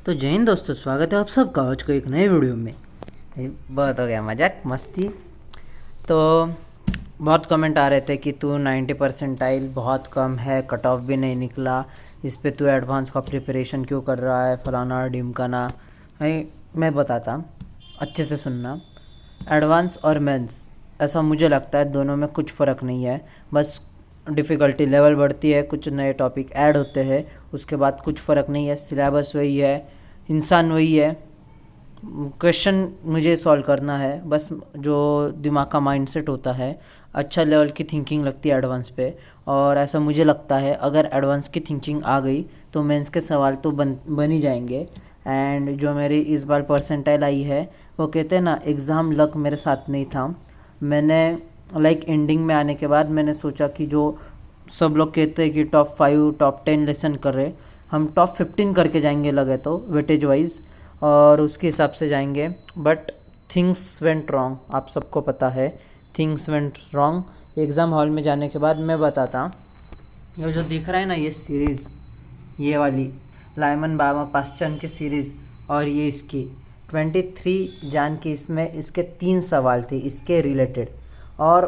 तो जय हिंद दोस्तों, स्वागत है आप सबका आज को एक नए वीडियो में। बहुत हो गया मजाक मस्ती। तो बहुत कमेंट आ रहे थे कि तू 90 परसेंटाइल बहुत कम है, कट ऑफ भी नहीं निकला, इस पे तू एडवांस का प्रिपरेशन क्यों कर रहा है, फलाना ढिमकाना। भाई मैं बताता, अच्छे से सुनना। एडवांस और मेंस ऐसा मुझे लगता है दोनों में कुछ फ़र्क नहीं है, बस डिफ़िकल्टी लेवल बढ़ती है, कुछ नए टॉपिक ऐड होते हैं, उसके बाद कुछ फ़र्क नहीं है। सिलेबस वही है, इंसान वही है, क्वेश्चन मुझे सॉल्व करना है बस। जो दिमाग का माइंडसेट होता है, अच्छा लेवल की थिंकिंग लगती है एडवांस पे। और ऐसा मुझे लगता है अगर एडवांस की थिंकिंग आ गई तो मेंस के सवाल तो बन ही जाएंगे। एंड जो मेरी इस बार परसेंटाइल आई है, वो कहते हैं ना, एग्ज़ाम लक मेरे साथ नहीं था। मैंने एंडिंग में आने के बाद मैंने सोचा कि जो सब लोग कहते हैं कि टॉप 5 टॉप 10 लेसन कर रहे, हम टॉप 15 करके जाएंगे लगे तो वेटेज वाइज, और उसके हिसाब से जाएंगे। बट थिंग्स वेंट रॉन्ग, आप सबको पता है things went wrong. Exam hall में जाने के बाद मैं बताता, ये जो दिख रहा है ना, ये सीरीज़, ये वाली लाइमन बाबा पास्चन की सीरीज़, और ये इसकी 23 जान की, इसमें इसके 3 सवाल थे इसके रिलेटेड। और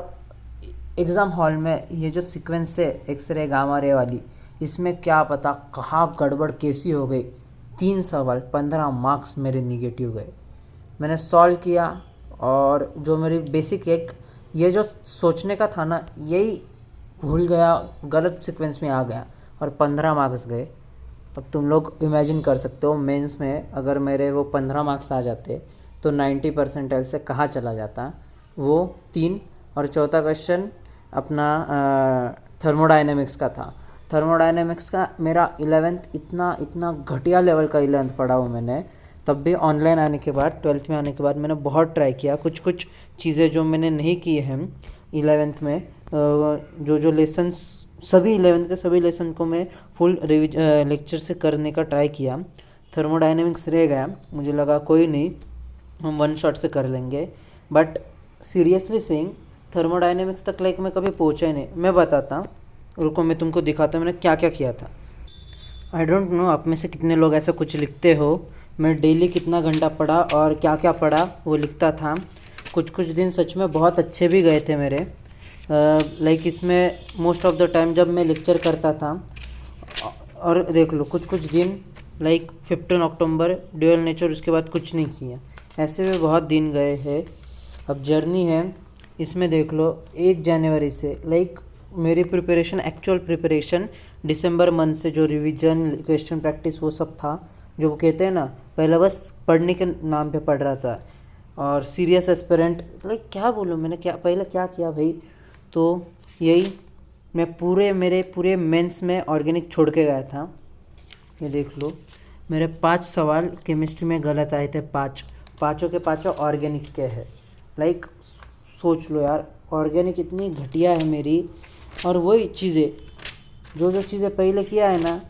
एग्ज़ाम हॉल में ये जो सीक्वेंस है एक्सरे गामा रे वाली, इसमें क्या पता कहाँ गड़बड़ कैसी हो गई। 3 सवाल 15 मार्क्स मेरे निगेटिव गए। मैंने सॉल्व किया, और जो मेरी बेसिक एक ये जो सोचने का था ना, यही भूल गया, गलत सीक्वेंस में आ गया और 15 मार्क्स गए। अब तुम लोग इमेजिन कर सकते हो मेंस में अगर मेरे वो 15 मार्क्स आ जाते तो 90 परसेंटाइल से कहाँ चला जाता वो 3। और चौथा क्वेश्चन अपना थर्मोडायनेमिक्स का था। थर्मोडायनेमिक्स का मेरा 11th इतना घटिया लेवल का 11th पढ़ा हूँ मैंने। तब भी ऑनलाइन आने के बाद 12th में आने के बाद मैंने बहुत ट्राई किया, कुछ चीज़ें जो मैंने नहीं की हैं 11th में, जो लेसन्स सभी 11th के सभी लेसन को मैं फुल लेक्चर से करने का ट्राई किया। थर्मोडायनेमिक्स रह गया, मुझे लगा कोई नहीं, हम वन शॉट से कर लेंगे। बट सीरियसली सेइंग, थर्मोडायनेमिक्स तक मैं कभी पहुंचा ही नहीं। मैं बताता, रुको मैं तुमको दिखाता मैंने क्या क्या किया था। आई डोंट नो आप में से कितने लोग ऐसा कुछ लिखते हो। मैं डेली कितना घंटा पढ़ा और क्या क्या पढ़ा वो लिखता था। कुछ दिन सच में बहुत अच्छे भी गए थे मेरे। इसमें मोस्ट ऑफ द टाइम जब मैं लेक्चर करता था, और देख लो कुछ दिन 15 अक्टूबर ड्यूअल नेचर, उसके बाद कुछ नहीं किया। ऐसे में बहुत दिन गए हैं। अब जर्नी है, इसमें देख लो 1 जनवरी से मेरी प्रिपरेशन, एक्चुअल प्रिपरेशन दिसंबर मंथ से, जो रिवीजन क्वेश्चन प्रैक्टिस वो सब था, जो कहते हैं ना पहले बस पढ़ने के नाम पे पढ़ रहा था। और सीरियस एस्पिरेंट, क्या बोलूँ मैंने, क्या पहले क्या किया भाई। तो यही मैं मेरे पूरे मेंस में ऑर्गेनिक छोड़ के गया था। ये देख लो मेरे 5 सवाल केमिस्ट्री में गलत आए थे, पाँचों के पाँचों ऑर्गेनिक के हैं। सोच लो यार, ऑर्गेनिक इतनी घटिया है मेरी। और वही चीज़ें जो चीज़ें पहले किया है ना,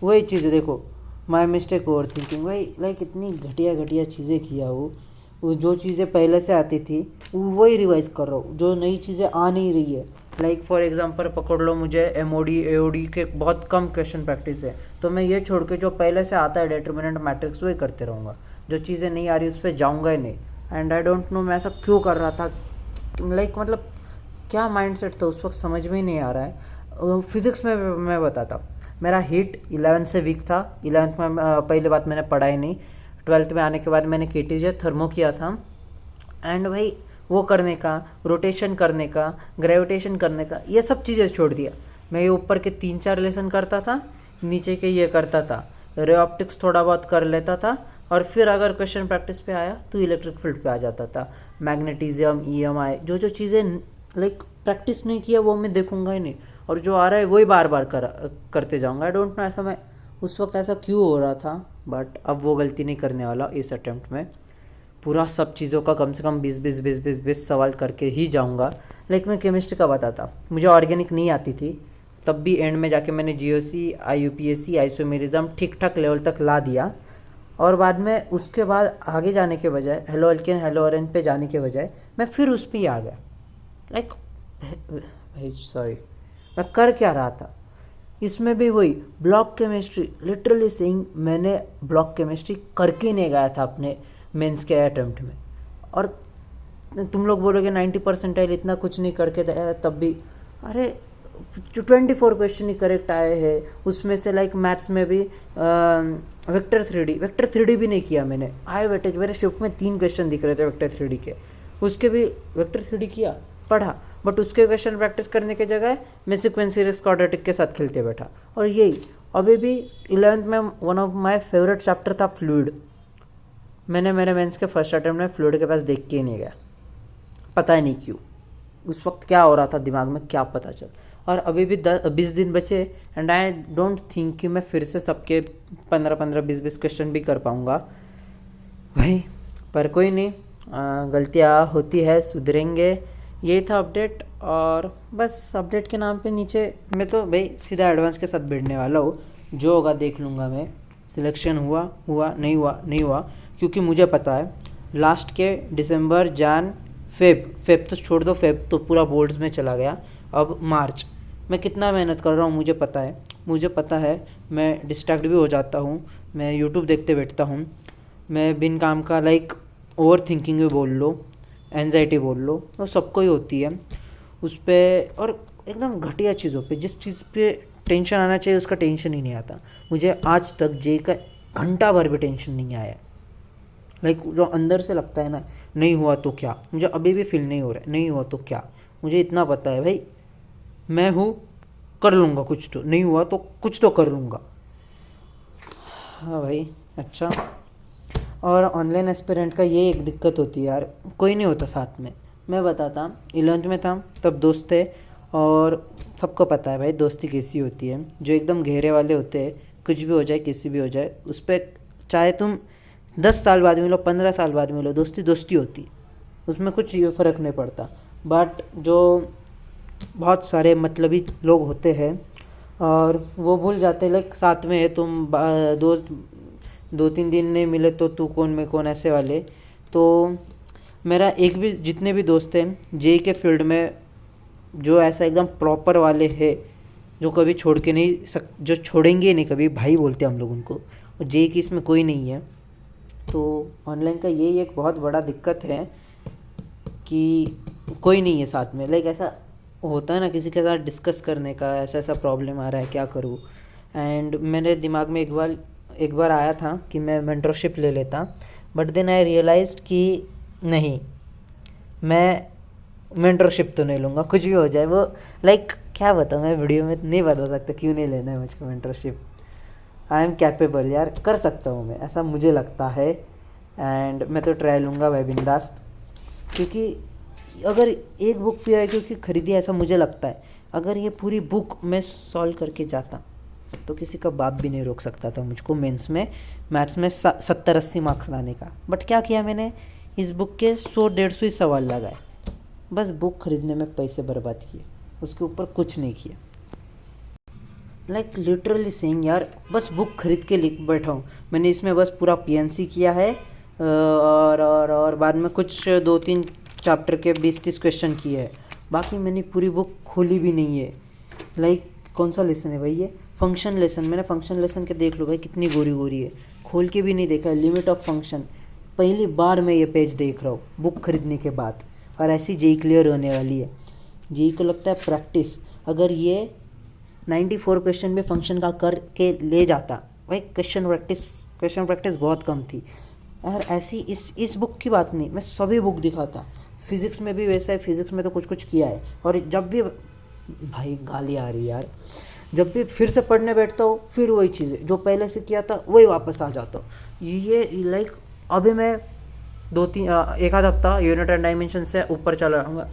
वही चीज़ें देखो, माई मिस्टेक ओवर थिंकिंग, वही इतनी घटिया चीज़ें किया वो जो चीज़ें पहले से आती थी वही रिवाइज कर रहा हूँ, जो नई चीज़ें आ नहीं रही है। फॉर एग्जांपल पकड़ लो, मुझे एमओडी एओडी के बहुत कम क्वेश्चन प्रैक्टिस है, तो मैं ये छोड़ के जो पहले से आता है डिटरमिनेंट मैट्रिक्स वही करते रहूँगा। जो चीज़ें नहीं आ रही उस पर जाऊँगा ही नहीं। एंड आई डोंट नो मैं ऐसा क्यों कर रहा था, मतलब क्या माइंडसेट था उस वक्त, समझ में ही नहीं आ रहा है। फिज़िक्स में मैं बताता, मेरा हीट 11 से वीक था। 11th में पहले बात मैंने पढ़ा ही नहीं। 12th में आने के बाद मैंने केटीजे थर्मो किया था। एंड भाई वो करने का, रोटेशन करने का, ग्रेविटेशन करने का, ये सब चीज़ें छोड़ दिया। मैं ये ऊपर के 3-4 लेसन करता था, नीचे के ये करता था, रे ऑप्टिक्स थोड़ा बहुत कर लेता था, और फिर अगर क्वेश्चन प्रैक्टिस पे आया तो इलेक्ट्रिक फील्ड पे आ जाता था। मैग्नेटिज्म, ईएमआई, जो चीज़ें प्रैक्टिस नहीं किया वो मैं देखूंगा ही नहीं, और जो आ रहा है वही बार बार करते जाऊंगा। आई डोंट नो ऐसा मैं उस वक्त ऐसा क्यों हो रहा था, बट अब वो गलती नहीं करने वाला इस अटेम्प्ट में। पूरा सब चीज़ों का कम से कम 20 सवाल करके ही जाऊंगा। मैं केमिस्ट्री का बताता, मुझे ऑर्गेनिक नहीं आती थी, तब भी एंड में जाके मैंने जीओसी, आईयूपीएसी, आइसोमेरिज्म ठीक ठाक लेवल तक ला दिया। और बाद में उसके बाद आगे जाने के बजाय, हेलो एल्केन हेलो ऑरेंज पे जाने के बजाय मैं फिर उस पर ही आ गया। भाई सॉरी, मैं कर क्या रहा था। इसमें भी वही ब्लॉक केमिस्ट्री, लिटरली सेइंग मैंने ब्लॉक केमिस्ट्री करके नहीं गया था अपने मेंस के अटेम्प्ट में। और तुम लोग बोलोगे 90 परसेंटाइल इतना कुछ नहीं करके तब भी, अरे जो 24 क्वेश्चन ही करेक्ट आए हैं, उसमें से लाइक मैथ्स में भी वेक्टर थ्री डी भी नहीं किया मैंने। हाई वेटेज मेरे शिफ्ट में 3 क्वेश्चन दिख रहे थे वेक्टर थ्री डी के, उसके भी वेक्टर थ्री डी किया, पढ़ा, बट उसके क्वेश्चन प्रैक्टिस करने की जगह मैं सीक्वेंस सीरीज क्वाड्रेटिक के साथ खेलते बैठा। और यही अभी भी 11th में one of my favourite chapter था फ्लूइड। मैंने मेरे मेंस के फर्स्ट अटेम्प्ट में फ्लूइड के पास देख के ही नहीं गया, पता ही नहीं क्यों, उस वक्त क्या हो रहा था दिमाग में क्या पता चल। और अभी भी 20 दिन बचे एंड आई डोंट थिंक कि मैं फिर से सबके 15-15, 20-20 क्वेश्चन भी कर पाऊँगा भाई, पर कोई नहीं, गलतियाँ होती है, सुधरेंगे। यही था अपडेट। और बस अपडेट के नाम पे नीचे मैं तो भाई सीधा एडवांस के साथ बैठने वाला हूँ, जो होगा देख लूँगा मैं। सिलेक्शन हुआ हुआ, नहीं हुआ नहीं हुआ, क्योंकि मुझे पता है लास्ट के दिसंबर, जान, फेब तो छोड़ दो, फेब तो पूरा बोर्ड्स में चला गया, अब मार्च मैं कितना मेहनत कर रहा हूँ मुझे पता है। मैं डिस्ट्रैक्ट भी हो जाता हूँ, मैं यूट्यूब देखते बैठता हूँ, मैं बिन काम का लाइक ओवर थिंकिंग भी बोल लो, एनजाइटी बोल लो, वो सबको ही होती है उस पर। और एकदम घटिया चीज़ों पे, जिस चीज़ पे टेंशन आना चाहिए उसका टेंशन ही नहीं आता। मुझे आज तक जे का घंटा भर भी टेंशन नहीं आया। लाइक जो अंदर से लगता है ना, नहीं हुआ तो क्या, मुझे अभी भी फील नहीं हो रहा है, नहीं हुआ तो क्या, मुझे इतना पता है भाई मैं हूँ, कर लूँगा कुछ तो, नहीं हुआ तो कुछ तो कर लूँगा। हाँ भाई, अच्छा। और ऑनलाइन एस्पिरेंट का ये एक दिक्कत होती है यार, कोई नहीं होता साथ में। मैं बताता, 11th में था तब दोस्त थे, और सबको पता है भाई दोस्ती कैसी होती है, जो एकदम गहरे वाले होते हैं, कुछ भी हो जाए किसी भी हो जाए उस पर, चाहे तुम 10 साल बाद मिलो, 15 साल बाद मिलो, दोस्ती दोस्ती होती, उसमें कुछ फ़र्क नहीं पड़ता। बट जो बहुत सारे मतलबी लोग होते हैं और वो भूल जाते, लाइक साथ में है तुम, दोस्त 2-3 दिन नहीं मिले तो तू कौन मैं कौन, ऐसे वाले। तो मेरा एक भी, जितने भी दोस्त हैं जे के फील्ड में, जो ऐसा एकदम प्रॉपर वाले हैं, जो कभी छोड़ के नहीं जो छोड़ेंगे नहीं कभी, भाई बोलते हैं हम लोग उनको, और जे की इसमें कोई नहीं है। तो ऑनलाइन का यही एक बहुत बड़ा दिक्कत है कि कोई नहीं है साथ में। लाइक ऐसा होता है ना किसी के साथ डिस्कस करने का, ऐसा ऐसा प्रॉब्लम आ रहा है क्या करूँ। एंड मेरे दिमाग में एक बार आया था कि मैं मेंटरशिप ले लेता, बट देन आई रियलाइज्ड कि नहीं, मैं मेंटरशिप तो नहीं लूँगा, कुछ भी हो जाए वो। लाइक क्या बताऊँ, मैं वीडियो में नहीं बता सकता क्यों नहीं लेना है मुझको मेंटरशिप। आई एम कैपेबल यार, कर सकता हूँ मैं, ऐसा मुझे लगता है। एंड मैं तो ट्राई लूँगा भाई बिंदास, क्योंकि अगर एक बुक भी है क्योंकि खरीदी, ऐसा मुझे लगता है अगर ये पूरी बुक मैं सॉल्व करके जाता तो किसी का बाप भी नहीं रोक सकता था मुझको मेंस में मैथ्स में 70-80 मार्क्स लाने का। बट क्या किया मैंने, इस बुक के 100-150 ही सवाल लगाए, बस बुक खरीदने में पैसे बर्बाद किए, उसके ऊपर कुछ नहीं किया। लाइक लिटरली सेइंग यार, बस बुक खरीद के लिख बैठा हूँ मैंने, इसमें बस पूरा पीएनसी किया है, और बाद में कुछ 2-3 चैप्टर के 20-30 क्वेश्चन किए हैं, बाकी मैंने पूरी बुक खोली भी नहीं है। लाइक कौन सा लेसन है भाई ये, फंक्शन लेसन, मैंने फंक्शन लेसन के देख लो भाई कितनी गोरी गोरी है, खोल के भी नहीं देखा है। लिमिट ऑफ फंक्शन पहली बार मैं ये पेज देख रहा हूँ बुक खरीदने के बाद, और ऐसी जेई क्लियर होने वाली है। जेई को लगता है प्रैक्टिस, अगर ये 94 क्वेश्चन भी फंक्शन का करके ले जाता भाई, क्वेश्चन प्रैक्टिस बहुत कम थी यार। ऐसी इस बुक की बात नहीं, मैं सभी बुक दिखाता। फिज़िक्स में भी वैसा है, फिज़िक्स में तो कुछ कुछ किया है, और जब भी भाई गाली आ रही यार, जब भी फिर से पढ़ने बैठता हूँ फिर वही चीज़ें जो पहले से किया था वही वापस आ जाता हूँ। ये लाइक अभी मैं 1 आध हफ्ता यूनिट एंड डायमेंशन से ऊपर चला जाऊँगा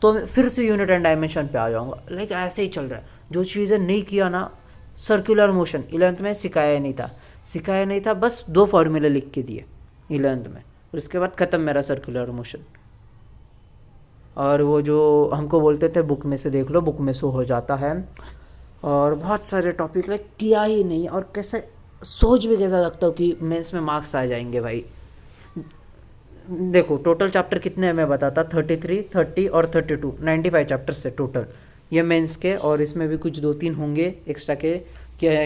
तो मैं फिर से यूनिट एंड डायमेंशन पे आ जाऊँगा। लाइक ऐसे ही चल रहा है, जो चीज़ें नहीं किया ना, सर्कुलर मोशन 11th में सिखाया नहीं था, बस 2 फॉर्मूले लिख के दिए 11th में, और उसके बाद ख़त्म मेरा सर्कुलर मोशन। और वो जो हमको बोलते थे बुक में से देख लो, बुक में से हो जाता है, और बहुत सारे टॉपिक लाइक किया ही नहीं, और कैसे सोच भी कैसा लगता हूँ कि मेंस में मार्क्स आ जाएंगे भाई। देखो टोटल चैप्टर कितने हैं मैं बताता, 33, 30 और 32, 95 चैप्टर से टोटल ये मेंस के, और इसमें भी कुछ 2-3 होंगे एक्स्ट्रा के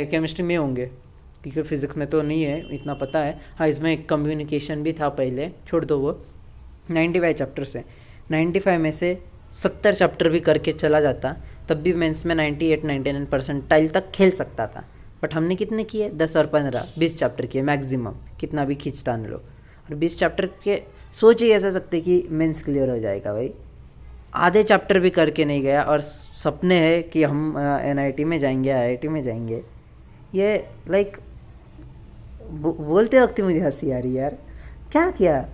केमिस्ट्री में होंगे, क्योंकि फिज़िक्स में तो नहीं है इतना पता है। हाँ, इसमें एक कम्युनिकेशन भी था पहले, छोड़ दो वो। 95 चैप्टर से 95 में से 70 चैप्टर भी करके चला जाता, तब भी मेंस में 98-99 परसेंटाइल तक खेल सकता था। बट हमने कितने किए, 10 और 15 20 चैप्टर किए मैक्सिमम, कितना भी खींच तान लो। और 20 चैप्टर के सोच ही ऐसा सकते कि मेंस क्लियर हो जाएगा भाई। आधे चैप्टर भी करके नहीं गया, और सपने हैं कि हम NIT में जाएंगे, IIT में जाएंगे। ये लाइक बोलते वक्त ही मुझे हंसी आ रही है यार। क्या किया,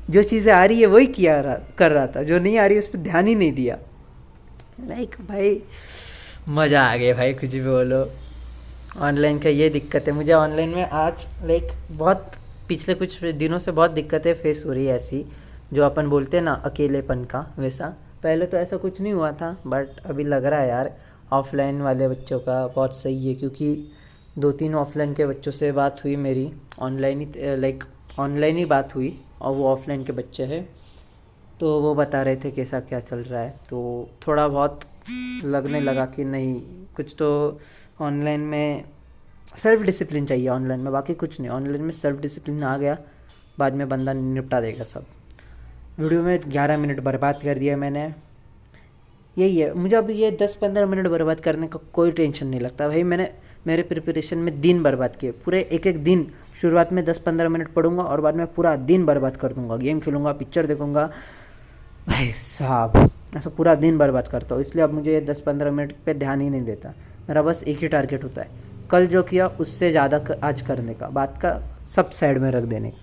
जो चीज़ें आ रही है वही कर रहा था, जो नहीं आ रही उस पर ध्यान ही नहीं दिया। लाइक भाई मज़ा आ गया भाई, कुछ भी बोलो। ऑनलाइन का ये दिक्कत है मुझे, ऑनलाइन में आज लाइक बहुत पिछले कुछ दिनों से बहुत दिक्कतें फेस हो रही है ऐसी, जो अपन बोलते हैं ना अकेलेपन का, वैसा। पहले तो ऐसा कुछ नहीं हुआ था, बट अभी लग रहा है यार ऑफलाइन वाले बच्चों का बहुत सही है, क्योंकि 2-3 ऑफलाइन के बच्चों से बात हुई मेरी, ऑनलाइन ही बात हुई, और वो ऑफलाइन के बच्चे हैं, तो वो बता रहे थे कैसा क्या चल रहा है। तो थोड़ा बहुत लगने लगा कि नहीं, कुछ तो ऑनलाइन में सेल्फ डिसिप्लिन चाहिए ऑनलाइन में, बाकी कुछ नहीं। ऑनलाइन में सेल्फ डिसिप्लिन आ गया, बाद में बंदा निपटा देगा सब। वीडियो में 11 मिनट बर्बाद कर दिया मैंने, यही है। मुझे अभी ये 10-15 मिनट बर्बाद करने का कोई टेंशन नहीं लगता भाई। मैंने मेरे प्रिपरेशन में दिन बर्बाद किए, पूरे एक दिन। शुरुआत में 10-15 मिनट पढ़ूंगा और बाद में पूरा दिन बर्बाद कर दूंगा, गेम खेलूंगा, पिक्चर देखूंगा, भाई साहब ऐसा पूरा दिन बर्बाद करता हूँ। इसलिए अब मुझे 10-15 मिनट पे ध्यान ही नहीं देता। मेरा बस एक ही टारगेट होता है, कल जो किया उससे ज़्यादा आज करने का, बात का सब साइड में रख देने का।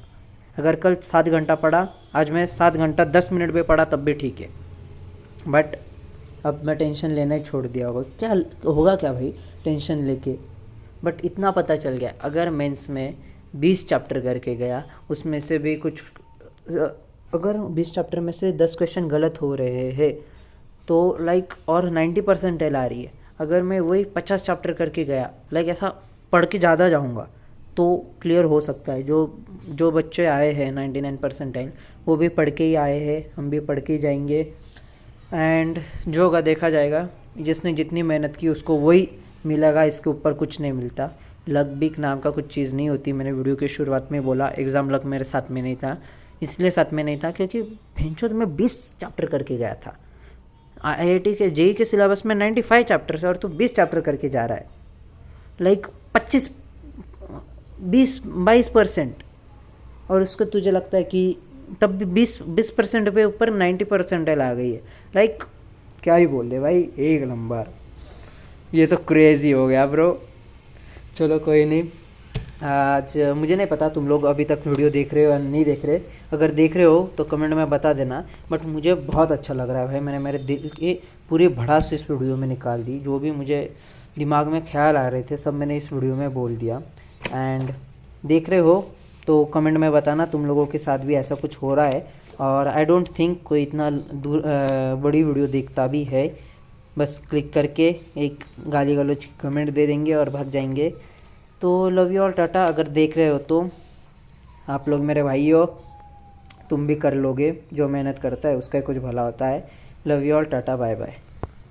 अगर कल 7 घंटा पढ़ा, आज मैं 7 घंटा 10 मिनट पे पढ़ा तब भी ठीक है। बट अब मैं टेंशन लेना ही छोड़ दिया होगा, क्या होगा क्या भाई टेंशन लेके। बट इतना पता चल गया, अगर मेंस में 20 चैप्टर करके गया, उसमें से भी कुछ, अगर 20 चैप्टर में से 10 क्वेश्चन गलत हो रहे हैं तो लाइक और 90 परसेंटाइल आ रही है। अगर मैं वही 50 चैप्टर करके गया, लाइक ऐसा पढ़ के ज़्यादा जाऊँगा तो क्लियर हो सकता है। जो बच्चे आए हैं 99 परसेंटाइल, वो भी पढ़ के ही आए हैं, हम भी पढ़ के ही जाएंगे। एंड जो होगा देखा जाएगा, जिसने जितनी मेहनत की उसको वही मिलेगा, इसके ऊपर कुछ नहीं मिलता। लक बिक नाम का कुछ चीज़ नहीं होती। मैंने वीडियो की शुरुआत में बोला, एग्ज़ाम लक मेरे साथ में नहीं था, इसलिए साथ में नहीं था क्योंकि भेंचोद में 20 चैप्टर करके गया था। IIT के JEE के सिलेबस में 95 चैप्टर्स है और तू 20 चैप्टर करके जा रहा है, लाइक 20-22%। और उसको तुझे लगता है कि तब भी 20% पे ऊपर 90 परसेंटाइल आ गई है। लाइक क्या ही बोल रहे भाई, एक नंबर। ये तो क्रेज़ी हो गया ब्रो। चलो कोई नहीं, आज मुझे नहीं पता तुम लोग अभी तक वीडियो देख रहे हो या नहीं देख रहे। अगर देख रहे हो तो कमेंट में बता देना। बट मुझे बहुत अच्छा लग रहा है भाई, मैंने मेरे दिल की पूरी भड़ास इस वीडियो में निकाल दी। जो भी मुझे दिमाग में ख्याल आ रहे थे सब मैंने इस वीडियो में बोल दिया। एंड देख रहे हो तो कमेंट में बताना तुम लोगों के साथ भी ऐसा कुछ हो रहा है। और आई डोंट थिंक कोई इतना बड़ी वीडियो देखता भी है। बस क्लिक करके एक गाली गलौज कमेंट दे देंगे और भाग जाएंगे। तो लव यू ऑल, टाटा। अगर देख रहे हो तो आप लोग मेरे भाई हो, तुम भी कर लोगे। जो मेहनत करता है उसका ही कुछ भला होता है। लव यू ऑल, टाटा, बाय बाय।